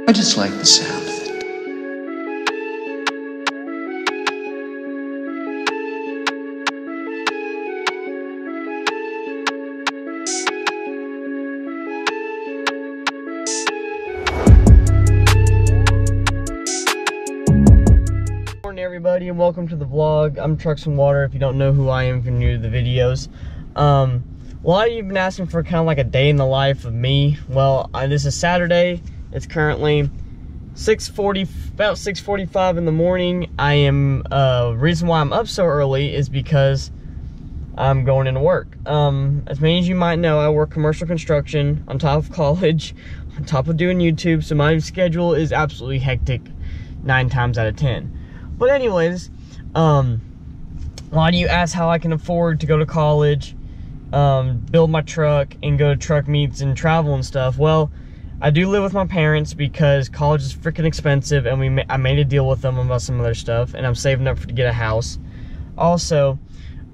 I just like the sound of it. Good morning, everybody, and welcome to the vlog. I'm Trucks and Water. If you don't know who I am, if you're new to the videos. A lot of you have been asking for kind of like a day in the life of me. Well, this is Saturday. It's currently about 6:45 in the morning. I am, reason why I'm up so early is because I'm going into work. As many as you might know, I work commercial construction on top of college, on top of doing YouTube, so my schedule is absolutely hectic 9 times out of 10. But anyways, a lot of you ask how I can afford to go to college, build my truck, and go to truck meets and travel and stuff. Well, I do live with my parents because college is freaking expensive, and I made a deal with them about some other stuff, and I'm saving up to get a house. Also,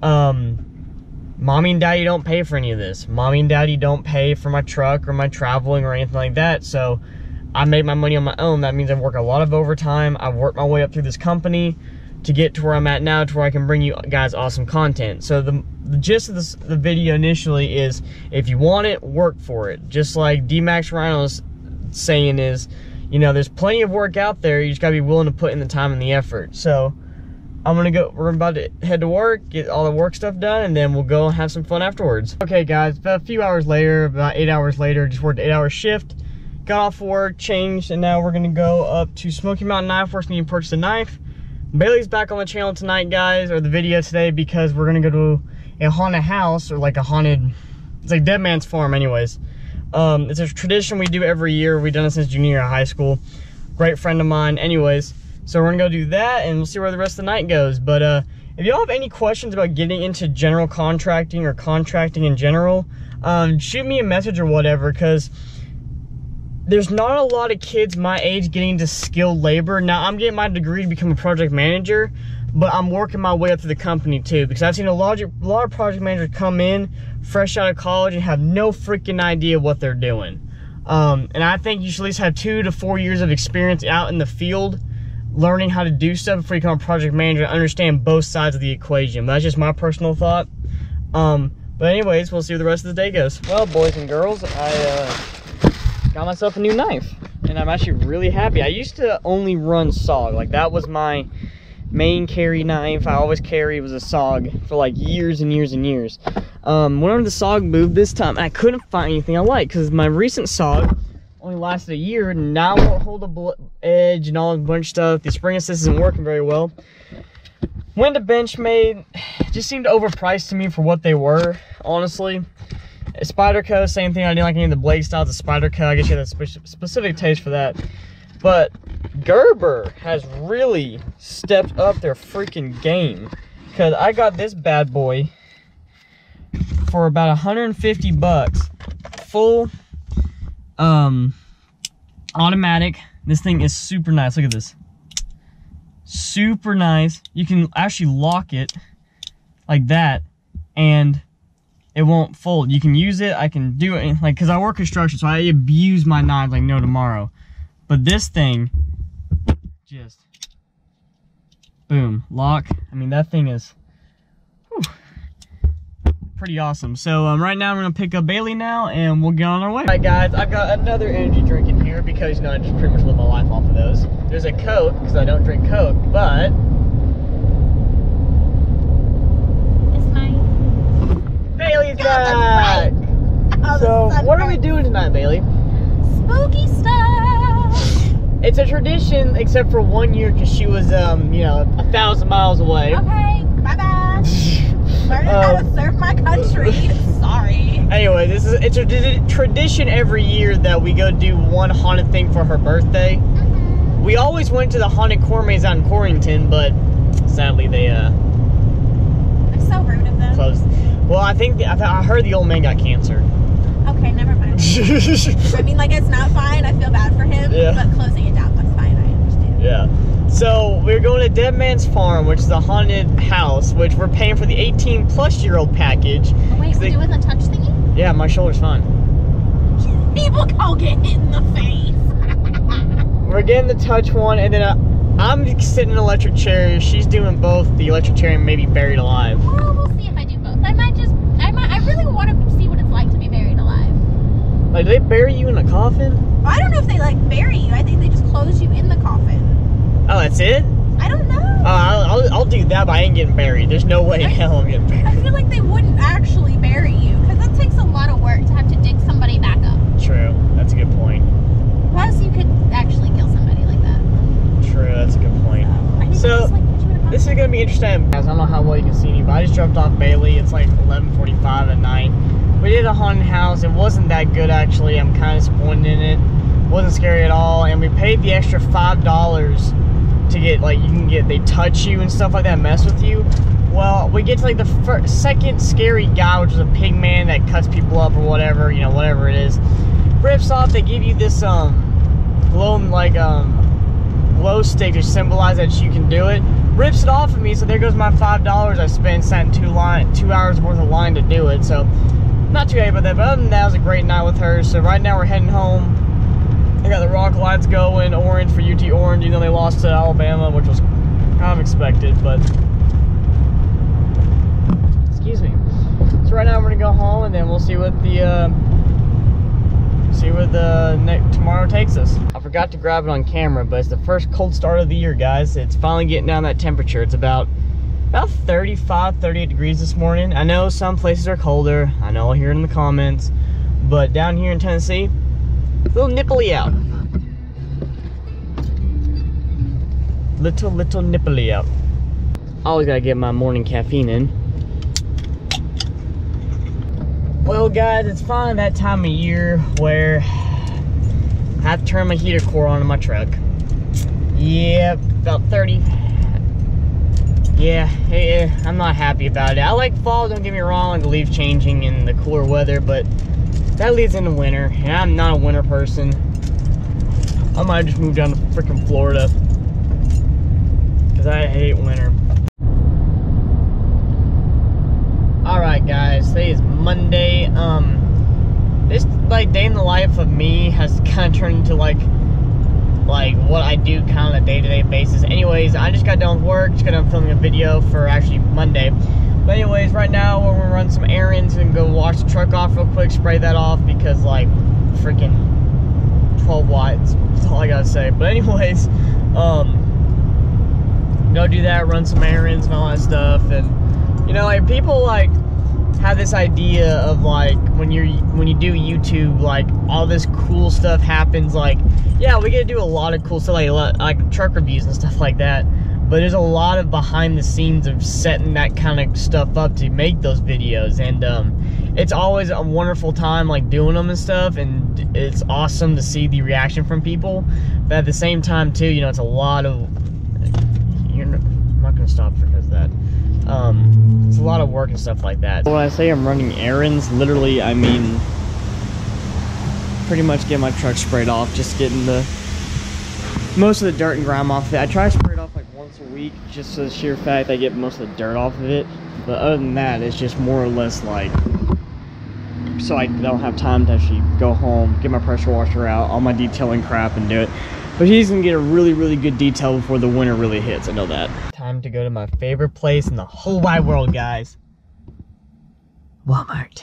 mommy and daddy don't pay for any of this. Mommy and daddy don't pay for my truck or my traveling or anything like that, so I make my money on my own. That means I work a lot of overtime. I've worked my way up through this company to get to where I'm at now, to where I can bring you guys awesome content. So the gist of the video initially is, if you want it, work for it. Just like D-Max Rhino's saying is, you know, there's plenty of work out there. You just gotta be willing to put in the time and the effort. So we're about to head to work, get all the work stuff done, and then we'll go and have some fun afterwards. Okay guys, about a few hours later, about 8 hours later, just worked an 8-hour shift, got off work, changed, and now we're gonna go up to Smoky Mountain Knife Works and purchase a knife. Bailey's back on the channel tonight, guys, or the video today, because we're gonna go to a haunted house, or like a haunted, it's like Dead Man's Farm anyways. It's a tradition we do every year. We've done it since junior year of high school. Great friend of mine. Anyways, so we're gonna go do that, and we'll see where the rest of the night goes. But if y'all have any questions about getting into general contracting or contracting in general, shoot me a message or whatever, because there's not a lot of kids my age getting into skilled labor. Now, I'm getting my degree to become a project manager, but I'm working my way up to the company too, because I've seen a lot of project managers come in fresh out of college and have no freaking idea what they're doing. And I think you should at least have 2 to 4 years of experience out in the field, learning how to do stuff before you become a project manager and understand both sides of the equation. But that's just my personal thought. But anyways, we'll see where the rest of the day goes. Well, boys and girls, I got myself a new knife, and I'm actually really happy. I used to only run SOG, like that was my main carry knife. I always carry was a SOG for like years and years and years. Whenever the SOG moved this time, I couldn't find anything I liked, because my recent SOG only lasted a year, and now it won't hold a edge and all a bunch of stuff. The spring assist isn't working very well. Went to Benchmade, just seemed overpriced to me for what they were, honestly. Spyderco, same thing. I didn't like any of the blade styles of Spyderco. I guess you had a specific taste for that. But Gerber has really stepped up their freaking game, because I got this bad boy for about 150 bucks. Full automatic. This thing is super nice. Look at this. Super nice. You can actually lock it like that, and it won't fold. You can use it. I can do it, like, because I work construction, so I abuse my knives like no tomorrow. But this thing, just boom, lock. I mean, that thing is pretty awesome. So right now we're gonna pick up Bailey now, and we'll get on our way. All right, guys, I've got another energy drink in here because, you know, I just pretty much live my life off of those. There's a Coke because I don't drink Coke, but Bailey's back! So, what are we doing tonight, Bailey? Spooky stuff! It's a tradition, except for 1 year, because she was, you know, 1,000 miles away. Okay, bye-bye. Learning how to serve my country. Sorry. Anyway, it's a tradition every year that we go do one haunted thing for her birthday. We always went to the haunted corn maze out in Corrington, but sadly they, They're so rude of them. closed. Well, I heard the old man got cancer. Okay, never mind. I mean, like, it's not fine. I feel bad for him, yeah. But closing it down, that's fine. I understand. Yeah. So we're going to Dead Man's Farm, which is a haunted house, which we're paying for the 18-plus-year-old package. Oh, wait, we're doing the touch thingy? Yeah, my shoulder's fine. People go get hit in the face. we're getting the touch one, and then I'm sitting in an electric chair. She's doing both the electric chair and maybe buried alive. Well, we'll see if I do both. I really want to see what it's like to be buried alive. Like, do they bury you in a coffin? I don't know if they like bury you. I think they just close you in the coffin. Oh, that's it? I don't know. I'll do that, but I ain't getting buried. There's no way in hell I'm getting buried. I feel like they wouldn't actually bury you, because that takes a lot of work to have to dig somebody back up. True. That's a good point. Plus, you could actually kill somebody like that. True. That's a good point. So, this is going to be interesting. Guys, I don't know how well you can see me, but I just dropped off Bailey. It's like 11:45 at night. We did a haunted house. It wasn't that good, actually. I'm kind of disappointed in it. Wasn't scary at all. And we paid the extra $5 to get, like, you can get, they touch you and stuff like that, mess with you. Well, we get to, like, the second scary guy, which is a pig man that cuts people up or whatever, you know, whatever it is. Rips off, they give you this, glow stick to symbolize that you can do it. Rips it off of me, so there goes my $5 I spent, sat in 2 hours worth of line to do it. So, not too happy about that, but other than that, it was a great night with her. So right now we're heading home. I got the rock lights going, orange for UT Orange, even though they lost to Alabama, which was kind of expected, but excuse me. So right now we're gonna go home, and then we'll see what tomorrow takes us. I forgot to grab it on camera, but it's the first cold start of the year, guys. It's finally getting down that temperature. It's about 35, 38 degrees this morning. I know some places are colder. I know I'll hear it in the comments, but down here in Tennessee, it's a little nipply out. Little nipply out. Always gotta get my morning caffeine in. Well, guys, it's finally that time of year where I have to turn my heater core on in my truck. Yeah, about 30. Yeah, I'm not happy about it. I like fall, don't get me wrong, like the leaves changing and the cooler weather, but that leads into winter, and I'm not a winter person. I might just move down to freaking Florida, because I hate winter. Alright guys, today is Monday. This like day in the life of me has kind of turned into like what I do kind of on a day-to-day basis. Anyways, I just got done with work, just got done filming a video for actually Monday. But anyways, right now we're gonna run some errands and go wash the truck off real quick, spray that off, because like freaking 12 watts, that's all I gotta say. But anyways, go do that, run some errands and all that stuff. And you know, like people like have this idea of like when you do YouTube, like all this cool stuff happens. Like, yeah, we get to do a lot of cool stuff, like truck reviews and stuff like that. But there's a lot of behind the scenes of setting that kind of stuff up to make those videos, and it's always a wonderful time like doing them and stuff, and it's awesome to see the reaction from people. But at the same time too, you know, it's a lot of, I'm not gonna stop because of that. It's a lot of work and stuff like that. When I say I'm running errands, literally I mean pretty much getting my truck sprayed off, just getting most of the dirt and grime off of it. I try to spray it off like once a week, just for the sheer fact I get most of the dirt off of it. But other than that, it's just more or less like so I don't have time to actually go home, get my pressure washer out, all my detailing crap, and do it. But he's gonna get a really, really good detail before the winter really hits. I know that. Time to go to my favorite place in the whole wide world, guys. Walmart.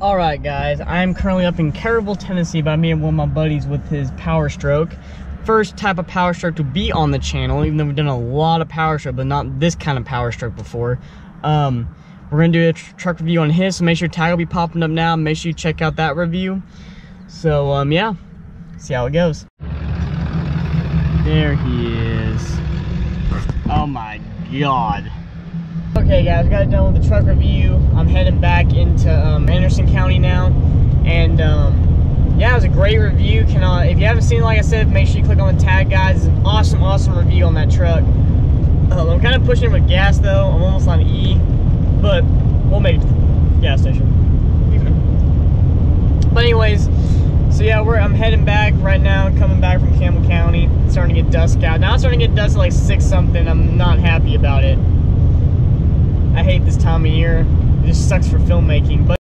Alright guys, I'm currently up in Carrollville, Tennessee, but I'm meeting one of my buddies with his Powerstroke. First type of Powerstroke to be on the channel, even though we've done a lot of Powerstroke, but not this kind of Powerstroke before. We're gonna do a truck review on his, so make sure tag will be popping up now. Make sure you check out that review. So yeah, see how it goes. There he is. Oh my god. Okay guys, got it done with the truck review. I'm heading back into Anderson County now, and yeah, it was a great review. If you haven't seen it, like I said, make sure you click on the tag, guys. It's an awesome review on that truck. I'm kind of pushing it with gas though. I'm almost on E, but we'll make it to the gas station. But anyways, so yeah, I'm heading back right now, coming back from Campbell County. It's starting to get dusk out. Now it's starting to get dusk at like 6 something. I'm not happy about it. I hate this time of year. It just sucks for filmmaking. But